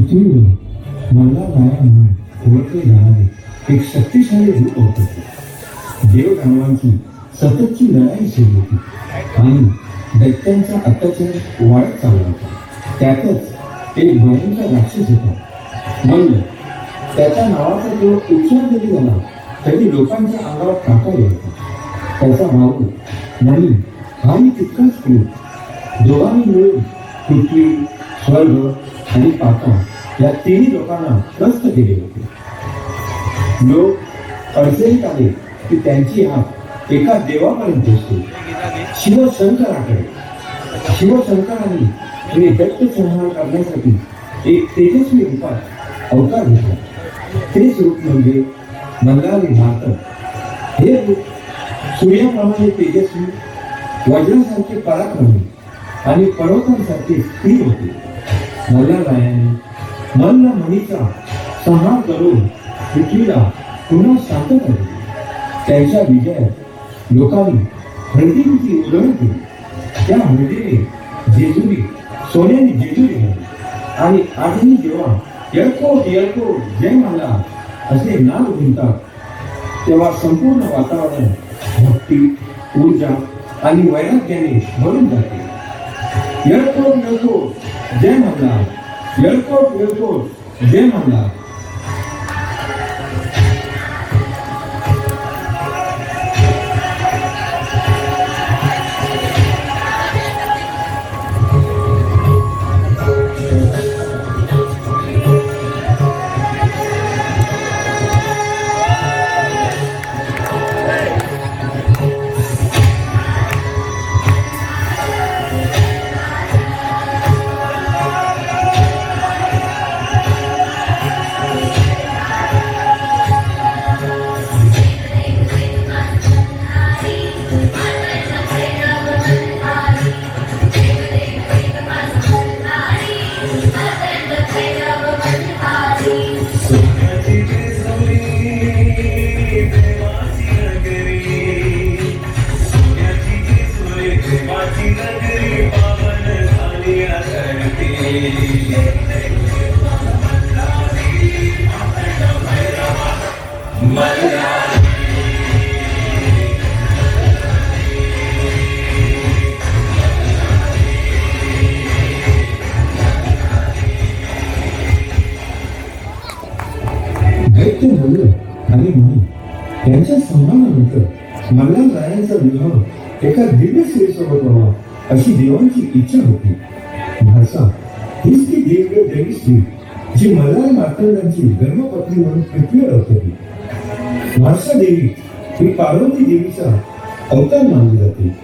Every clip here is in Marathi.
पृथ्वीवर मल्हारराया म्हणून ओळखले जाणारे एक शक्तिशाली रूप होते. देवदानवांची सततची लढाई सुरू होती आणि दैत्यांचा अत्याचार वाढत चालला होता. त्यातच एक भयंकर राक्षस होता मल्ल. त्याच्या नावाचा केवळ उच्चार जरी झाला तरी लोकांच्या अंगावर काटा यायचा. त्याचा भाऊ मणी हाही तितकाच क्रूर. दोघांनी मिळून पृथ्वी, स्वर्ग आणि पाताळ या तिन्ही लोकांना त्रस्त केले होते. लोक अडचणीत आले की त्यांची हात एका देवापर्यंत पोहोचते, शिवशंकराकडे. शिवशंकरांनी हे दैत्य संहार करण्यासाठी एक तेजस्वी रूपात अवतार घेतला. तेच रूप म्हणजे मल्हारी नाथ. हे रूप सूर्याप्रमाणे तेजस्वी, वज्रासारखे पराक्रमी आणि पर्वतांसारखे स्थिर होते. मल्हाररायाने मल्ल मणीचा संहार करून पृथ्वीला पुन्हा शांतता दिली. त्यांच्या विजयात लोकांनी हळदीची उधळण केली. त्या हळदीने जेजुरी सोन्याने जेजुरी झाली आणि आजही जेव्हा येळकोट येळकोट जय मल्हार असे नाद गुंजतात तेव्हा संपूर्ण वातावरण भक्ती, ऊर्जा आणि वैराग्याने भरून जाते. येळकोट येळकोट जय मल्हार, येळकोट येळकोट जय मल्हार. दैत्य मल्ल आणि मणी यांच्या संहारानंतर मल्हाररायांचा विवाह एका दिव्य स्त्रीसोबत व्हावा अशी देवांची इच्छा होती. म्हाळसा हीच ती दिव्य देवी स्त्री जी मल्हार मार्तंडांची धर्मपत्नी म्हणून पृथ्वीवर अवतरली. म्हाळसा देवी ही पार्वती देवीचा अवतार मानली जाते.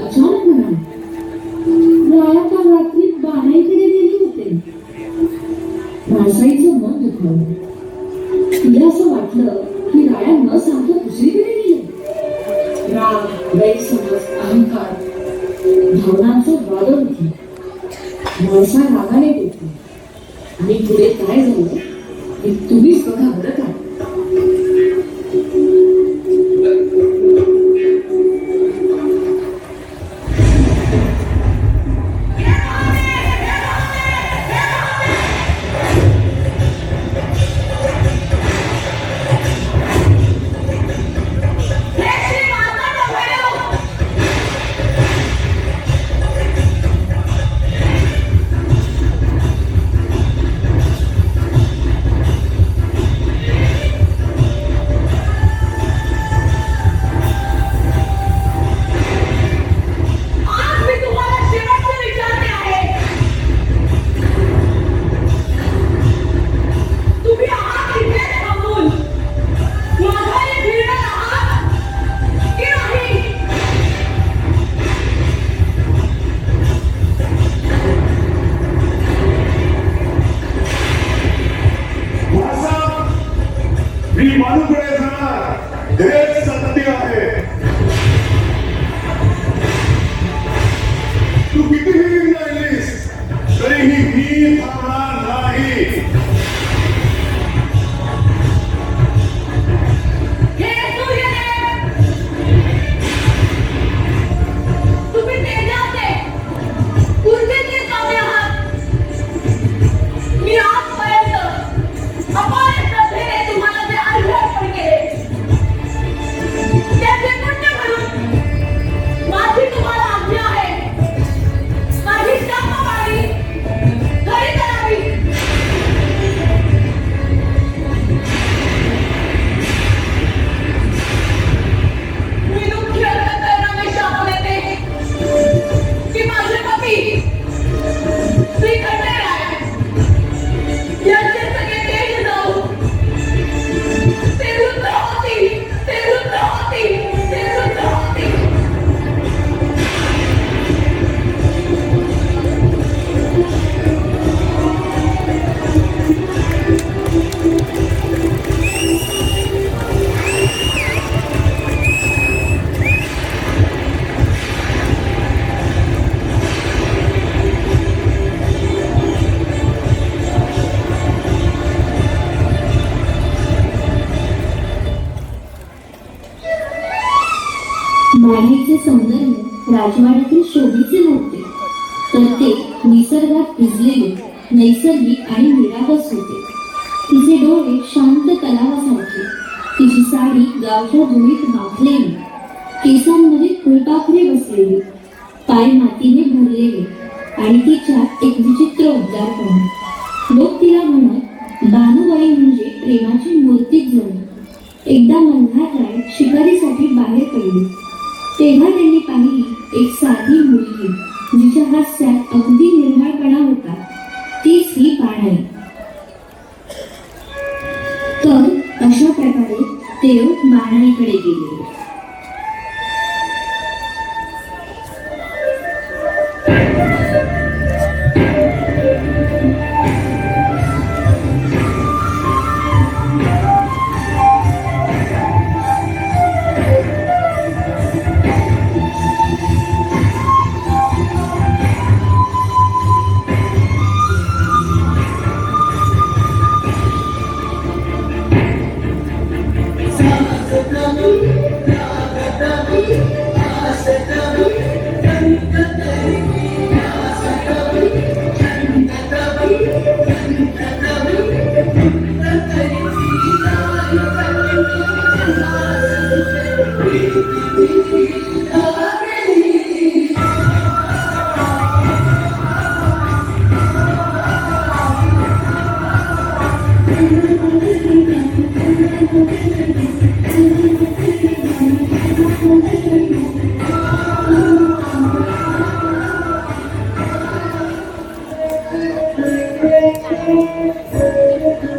अचानक म्हणाली, राया काल रात्री बाणाईकडे गेले होते. माणसाईचं मन दुखावलं. तिला असं वाटलं की राया न सांगता दुसरीकडे गेले. राग, गैरसमज, अहंकार, भावनांचं वादळ होती. माणसा रागाने होती. आणि पुढे काय झालं हे तुम्हीच बघा बरं का. मी मानूकडे जाणार हेच सत्य आहे. तू कितीही राहिलीस तरीही मी थांबणार नाही. बाणाईचे सौंदर्य राजवाड्यातील शोभेचे नव्हते, तर ते निसर्गात भिजलेले, नैसर्गिक आणि निरागस होते. तिचे डोळे शांत तलावासारखे, तिची साडी गावच्या धुळीत माखलेली, केसांमध्ये फुलपाखरे बसलेली, पाय मातीने भरलेले आणि तिच्यात एक विचित्र उबदारपणा. लोक तिला म्हणत, बानुबाई म्हणजे प्रेमाची मूर्तीच जणू. एकदा मल्हारराय शिकारीसाठी बाहेर पडले. तेव्हा त्यांनी पाहिली एक साधी मुलगी, जिच्या हास्यात अगदी निर्मळपणा होता. तीच ही बाणाई. तर अशा प्रकारे ते बाणाईकडे गेले.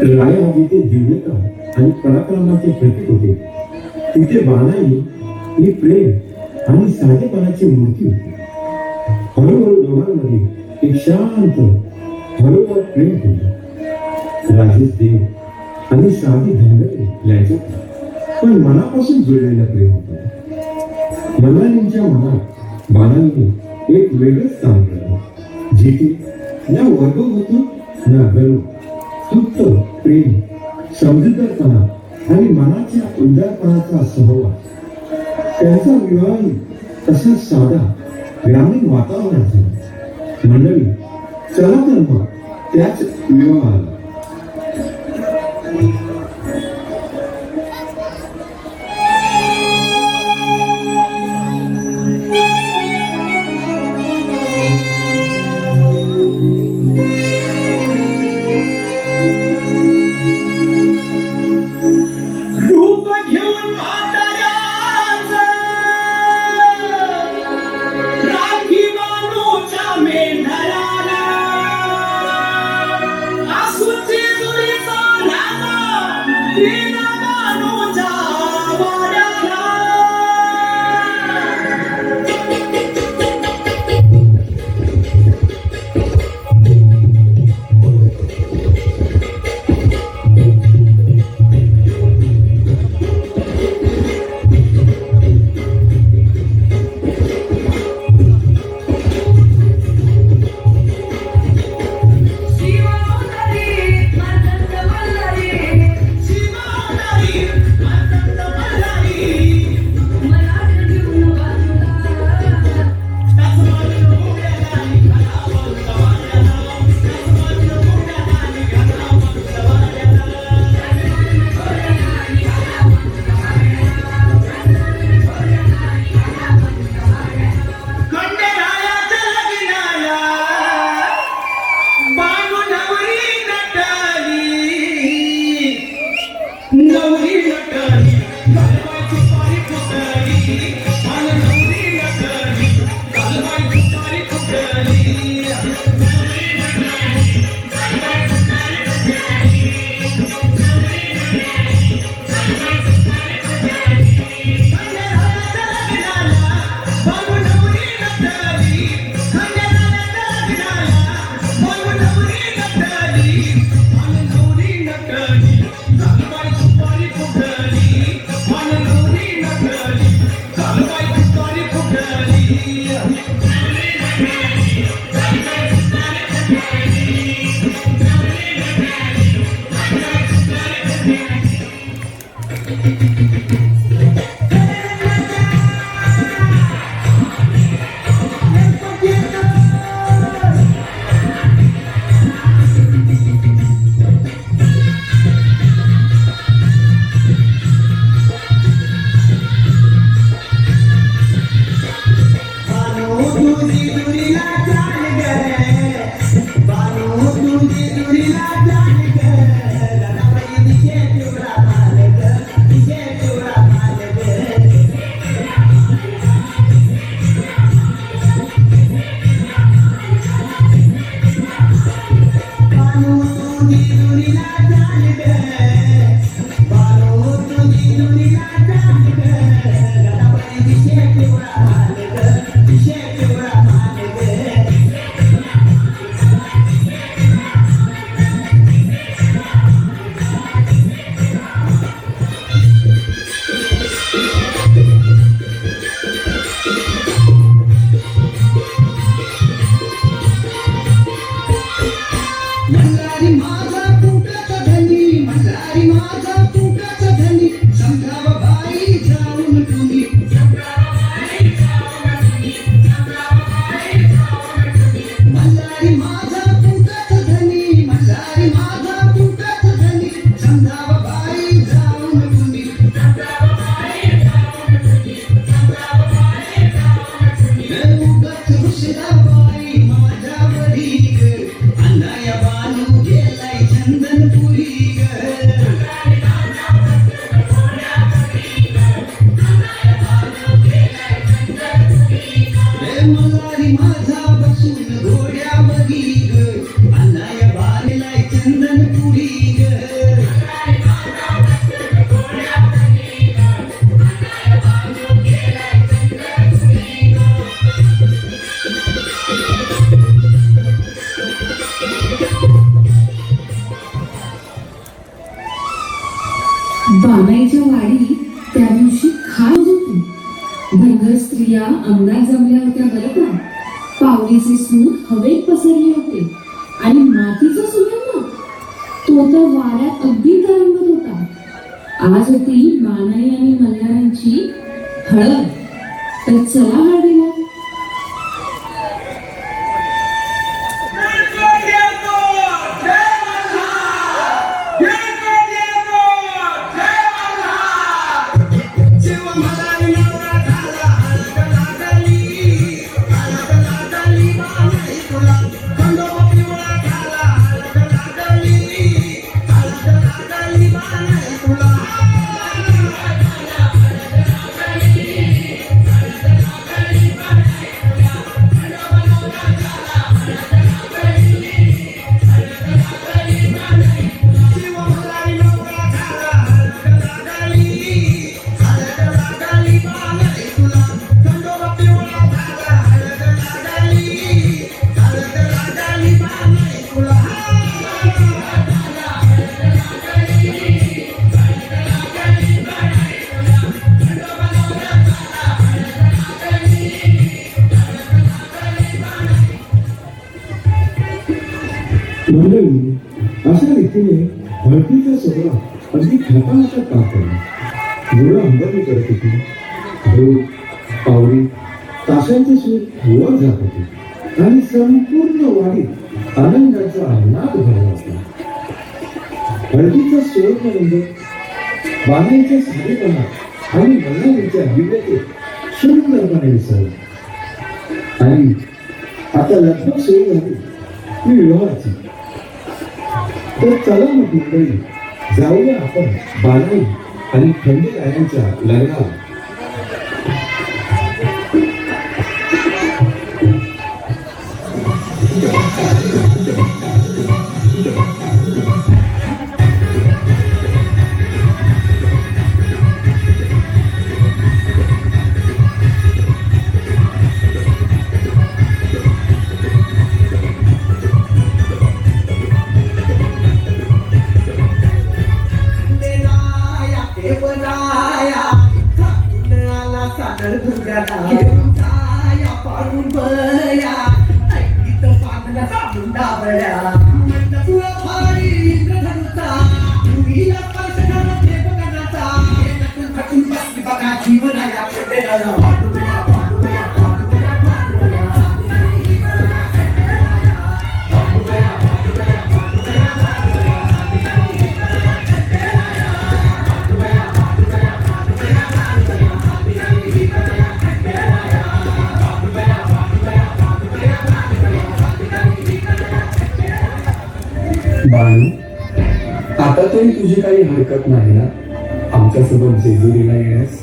राया जिथे दिव्यता आणि पराक्रमाचे प्रतीक होते, तिथे बाणाई ही प्रेम आणि साधेपणाची मूर्ती होती. हळूहळू दोघांमध्ये एक शांत हळूवार प्रेम होतं. राजेश देव आणि साधी धनगर यांच्यात पण मनापासून जुळलेलं प्रेम होतं. मल्हारींच्या मनात बालांनी एक वेगळंच स्थान केलं, जिथे ना वर्ग होतो ना गर्व, फक्त प्रेम, समजूतदारपणा आणि मनाच्या उदारपणाचा सहवास. त्यांचा विवाह तसा साधा ग्रामीण वातावरणात झाला. मंडळी, चला तर मग त्याच विवाहाला. रूप घेऊन म्हाताऱ्याचं राखी बानूच्या मेंढराला आसूची जुळीचा नामा लीना बानूच्या वाड्याला. अंगात जमल्या होत्या बरं का. पावलीचे सूत हवेत पसरले होते आणि मातीचा सुगंध तो तर वाऱ्यात अगदी तरंगत होता. आज होती मानाई आणि मल्हारांची हळद, तर चला हळदीला. मंडळी, अशा रीतीने हळदीचा सोहळा अगदी हाताहातात पार पडला. मुलं अंबानी करत होती. ढोल, पावरी, ताशांचे सूर वर जात होते आणि संपूर्ण वाडीत आनंदाचा नाद भरला होता. हळदीचा सोहळा बाणाईच्या साधेपणा आणि मल्हारीच्या दिव्यतेत सुंदरपणे विसरला. आणि आता लगभग सुरू झाली ती विवाहाची. तर चला मग मंडळी, जाऊया आपण बाणाई आणि खंडेरायांच्या लग्नाला. बाळू, आता तरी तुझी काही हरकत नाही ना आमच्यासोबत जेजुरीला येण्यास?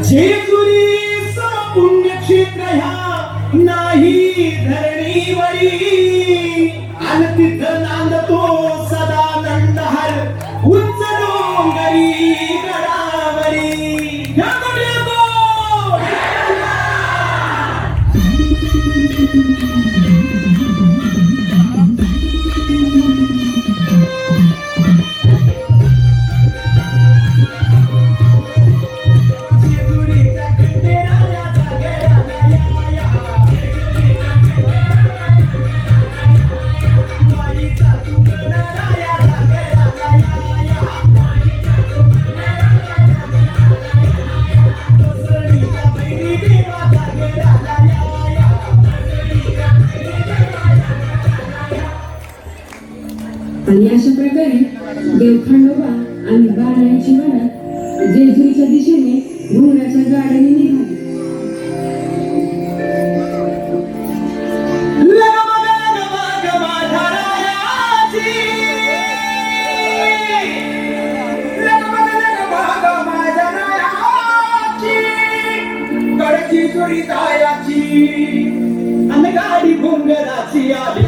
जेजुरीचा पुण्यक्षेत्र ह्या नाही धरणीवरी, आणि तिथं नांदतो सदा नंदहर उंच डोंगरी गडावरी. आणि अशा प्रकारे देवखंडोबा आणि बाणाईची म्हणत जेजुरीच्या दिशेने घोड्याच्या गाड्याने निघाली. गाडी घोंगराची आली.